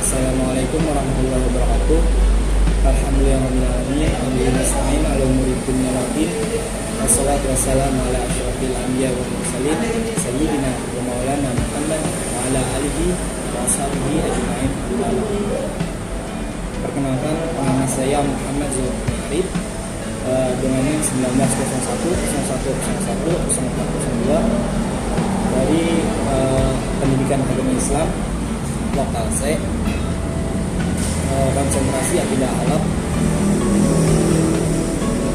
Assalamualaikum warahmatullahi wabarakatuh. Alhamdulillahirabbil alamin. Nasta'in ala umuri dunya waddin. Wassalatu wassalamu ala asyrofil anbiya wal mursalin sayyidina wa maulana Muhammad wa ala alihi wa ashabihi ajmain. Perkenalkan, nama saya Muhammad Zulkarnain dengan NIM 1901 dari Pendidikan Agama Islam lokal C, konsentrasi akidah ahlak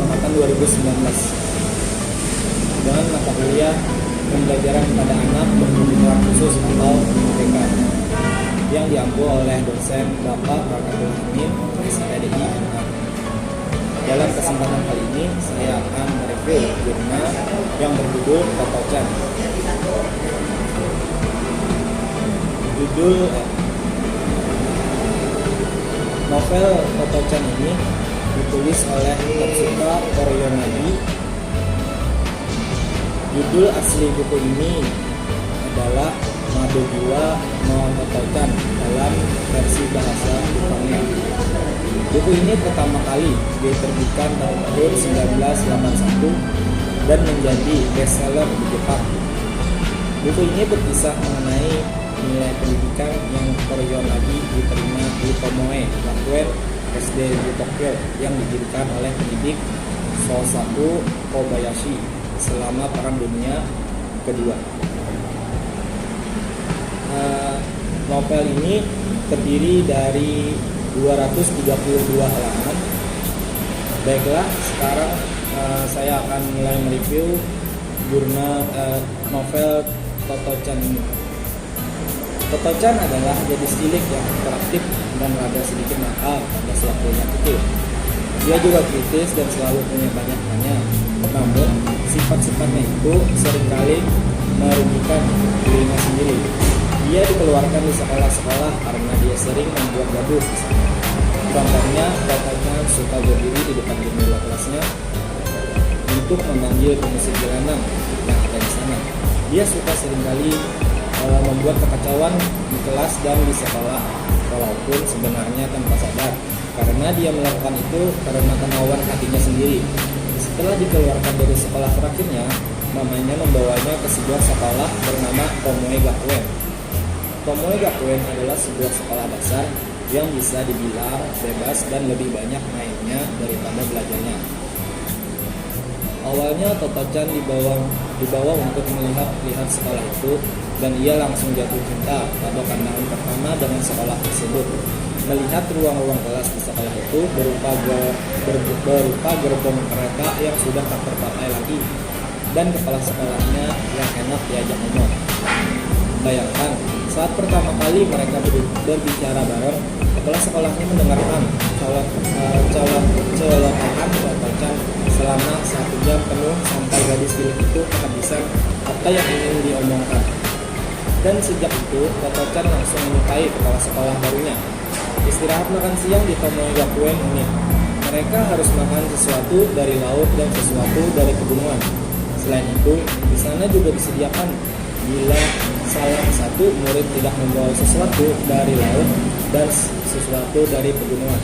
angkatan 2019 dengan mata kuliah pembelajaran pada anak berkebutuhan khusus atau MTK yang diampu oleh dosen Bapak Barakatul Amin SPDI MA. Dalam kesempatan kali ini saya akan mereview jurnal yang berjudul Totocan. Judul novel Totocan ini ditulis oleh Tetsuka Koroyanagi. Judul asli buku ini adalah Mado Jiwa no Totocan dalam versi bahasa Jepangnya. Buku ini pertama kali diterbitkan pada tahun 1981 dan menjadi bestseller di Jepang. Buku ini berkisah mengenai nilai pendidikan yang Koroyanagi diterima di Tomoe Gakuen SD di Tokyo yang didirikan oleh pendidik Shosaku Kobayashi selama Perang Dunia Kedua. Novel ini terdiri dari 232 halaman. Baiklah, sekarang saya akan mulai mereview jurnal novel Totocan ini. Totocan adalah gadis cilik yang interaktif dan rada sedikit nakal pada sewaktunya kecil. Dia juga kritis dan selalu punya banyak tanya. Namun, sifat-sifatnya itu seringkali merugikan dirinya sendiri. Dia dikeluarkan di sekolah-sekolah karena dia sering membuat gaduh di sana. Contohnya, Totocan suka berdiri di depan jendela kelasnya untuk memanggil pemusik jalanan yang ada di sana. Dia suka seringkali membuat kekacauan di kelas dan di sekolah, walaupun sebenarnya tanpa sadar, karena dia melakukan itu karena kemauan hatinya sendiri. Setelah dikeluarkan dari sekolah terakhirnya, mamanya membawanya ke sebuah sekolah bernama Tomoe Gakuen. Tomoe Gakuen adalah sebuah sekolah dasar yang bisa dibilang bebas dan lebih banyak mainnya daripada belajarnya. Awalnya Totocan dibawa untuk melihat sekolah itu, dan ia langsung jatuh cinta pada pandangan pertama dengan sekolah tersebut. Melihat ruang-ruang kelas di sekolah itu berupa gerbong kereta yang sudah tak terpakai lagi, dan kepala sekolahnya yang enak diajak ngomong. Bayangkan, saat pertama kali mereka berbicara bareng, kepala sekolahnya mendengarkan colokan Totocan selama 1 jam penuh sampai gadis cilik itu kehabisan apa yang ingin diomongkan. Dan sejak itu, Totocan langsung menyukai kepala sekolah barunya. Istirahat makan siang di Tomoe Gakuen unik. Mereka harus makan sesuatu dari laut dan sesuatu dari pegunungan. Selain itu, di sana juga disediakan bila salah satu murid tidak membawa sesuatu dari laut dan sesuatu dari pegunungan.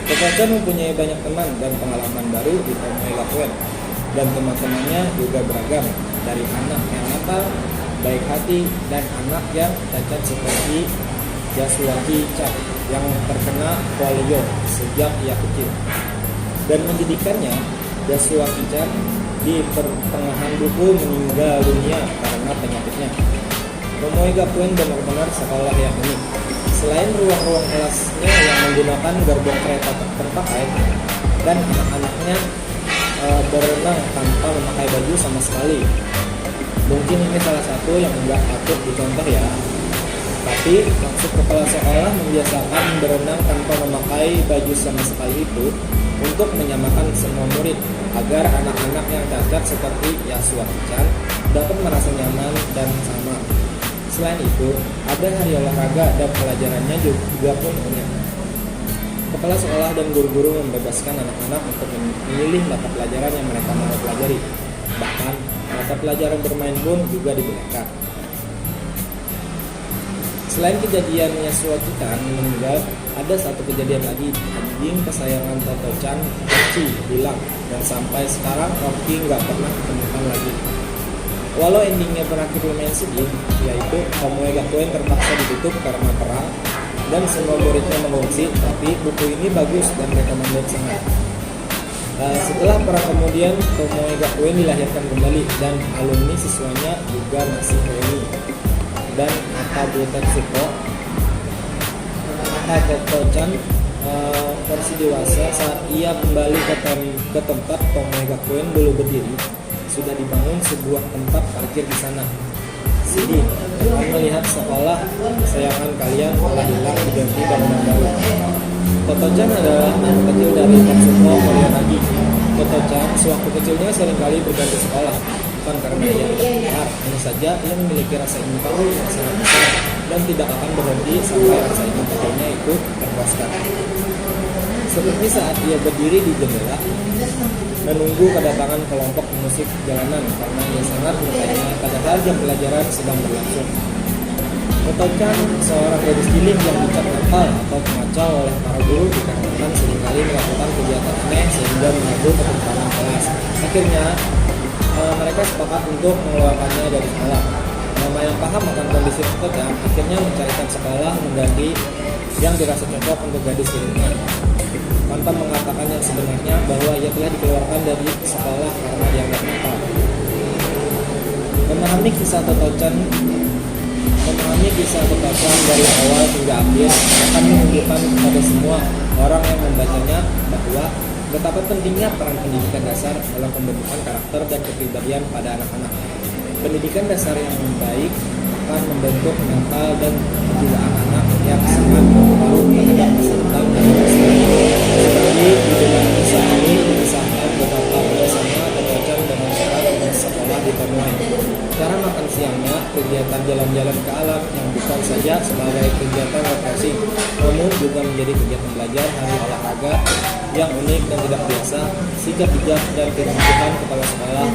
Totocan mempunyai banyak teman dan pengalaman baru di Tomoe Gakuen, dan teman-temannya juga beragam, dari anak yang nakal, baik hati, dan anak yang cacat seperti Yasuaki-chan yang terkena polio sejak ia kecil. Dan mendidikannya, Yasuaki-chan di pertengahan buku meninggal dunia karena penyakitnya. Tomoe Gakuen benar-benar sekolah yang unik. Selain ruang-ruang kelasnya yang menggunakan gerbong kereta terpakai, dan anak-anaknya berenang tanpa memakai baju sama sekali. Mungkin ini salah satu yang enggak patut dicontoh ya. Tapi maksud kepala sekolah membiasakan berenang tanpa memakai baju sama sekali itu untuk menyamakan semua murid agar anak-anak yang cacat seperti Yasuaki-chan dapat merasa nyaman dan sama. Selain itu, ada hari olahraga dan pelajarannya juga pun unik. Kepala sekolah dan guru-guru membebaskan anak-anak untuk memilih mata pelajaran yang mereka mau pelajari. Bahkan mata pelajaran bermain pun juga dibolehkan. Selain kejadiannya Suakitan meninggal, ada satu kejadian lagi. Anjing kesayangan Toto-chan, Rocky, hilang, dan sampai sekarang Rocky nggak pernah ditemukan lagi. Walau endingnya berakhir lumayan sedih, yaitu Tomoe Gakuen terpaksa ditutup karena perang dan semua muridnya mengungsi, tapi buku ini bagus dan recommended sangat. Setelah perang kemudian Tomoe Gakuen dilahirkan kembali dan alumni siswanya juga masih reuni. Dan Akabu Tetsuko Toto-chan versi dewasa saat ia kembali ke tempat Tomoe Gakuen dulu berdiri, sudah dibangun sebuah tempat parkir di sana. Sedih akan melihat sekolah kesayangan kalian telah hilang diganti bangunan baru. Toto-chan adalah anak kecil dari Tetsuko Koreanagi. Toto-chan sewaktu kecilnya seringkali berganti sekolah, bukan karena ia tidak pintar, hanya saja ia memiliki rasa ingin tahu yang sangat besar dan tidak akan berhenti sampai rasa ingin tahunya itu terpuaskan. Seperti saat ia berdiri di jendela menunggu kedatangan kelompok musik jalanan karena ia sangat menyukainya padahal jam pelajaran sedang berlangsung. Toto-chan seorang gadis cilik yang dicap nakal atau pengacau oleh para guru dikarenakan seringkali melakukan kegiatan aneh sehingga mengganggu ketentraman kelas. Akhirnya mereka sepakat untuk mengeluarkannya dari sekolah. Mama yang paham akan kondisi Toto-chan akhirnya mencarikan sekolah mengganti yang dirasa cocok untuk gadis dirinya, tanpa mengatakan yang sebenarnya bahwa ia telah dikeluarkan dari sekolah karena dianggap nakal. Memahami kisah Toto-chan dari awal hingga akhir akan menunjukkan kepada semua orang yang membacanya bahwa betapa pentingnya peran pendidikan dasar dalam pembentukan karakter dan kepribadian pada anak-anak. Pendidikan dasar yang baik akan membentuk mental dan kejiwaan anak yang sangat berpengaruh terhadap masa depan dan masa depan. Seperti di dalam kisah ini dikisahkan betapa biasanya Toto-chan dengan cara sekolah di Tomoe. Cara makan siangnya, kegiatan jalan-jalan ke alam yang bukan saja sebagai kegiatan refreshing, namun juga menjadi kegiatan belajar hari olahraga yang unik dan tidak biasa, sikap bijak dan kejujuran kepala sekolah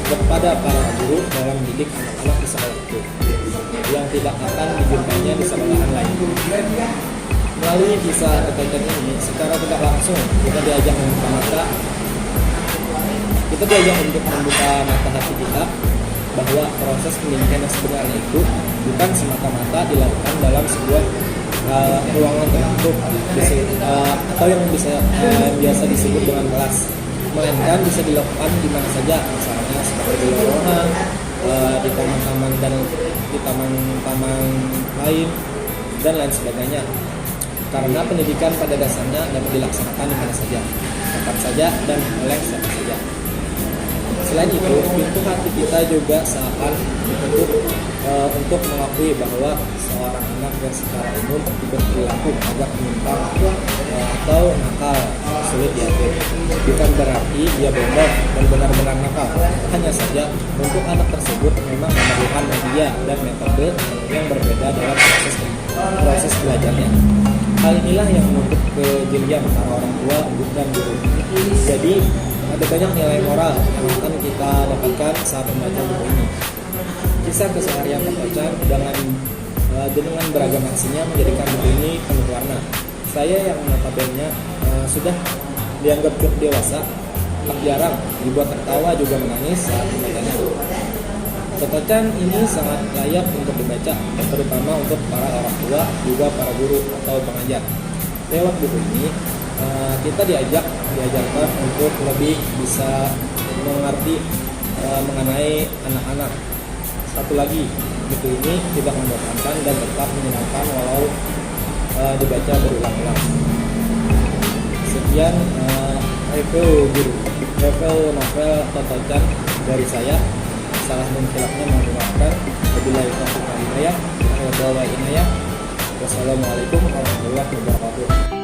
kepada para guru dalam mendidik anak-anak di sekolah itu, yang tidak akan dijumpainya di sekolahan lain. Melalui kisah Toto-chan ini, secara tidak langsung kita diajak membuka mata hati kita bahwa proses pendidikan yang sebenarnya itu bukan semata-mata dilakukan dalam sebuah ruangan tertutup atau yang biasa disebut dengan kelas, melainkan bisa dilakukan di mana saja, misalnya seperti di lorong, di taman-taman dan di taman-taman lain dan lain sebagainya. Karena pendidikan pada dasarnya dapat dilaksanakan di mana saja, kapan saja, dan oleh siapa saja. Selain itu, pintu hati kita juga seakan dibentuk untuk mengakui bahwa seorang anak yang secara umum berperilaku agak menyimpang atau nakal sulit diatur. Bukan berarti dia bodoh dan benar-benar nakal. Hanya saja untuk anak tersebut memang memerlukan media dan metode yang berbeda dalam proses belajarnya. Hal inilah yang menuntut kejelian para orang tua dan guru. Jadi ada banyak nilai moral yang akan kita dapatkan saat membaca buku ini. Kisah keseharian Toto-chan dengan beragam aksinya menjadikan buku ini penuh warna. Saya yang notabene sudah dianggap cukup dewasa, tak jarang dibuat tertawa juga menangis saat membacanya. Toto-chan ini sangat layak untuk dibaca, terutama untuk para orang tua, juga para guru atau pengajar. Lewat buku ini, kita diajarkan untuk lebih bisa mengerti mengenai anak-anak. Satu lagi, buku ini tidak membosankan dan tetap menyenangkan walau dibaca berulang-ulang. Sekian review novel Toto-chan dari saya. Salah dan khilafnya mohon dimaafkan. Wabillahi taufiq wal hidayah. Wassalamualaikum warahmatullahi wabarakatuh.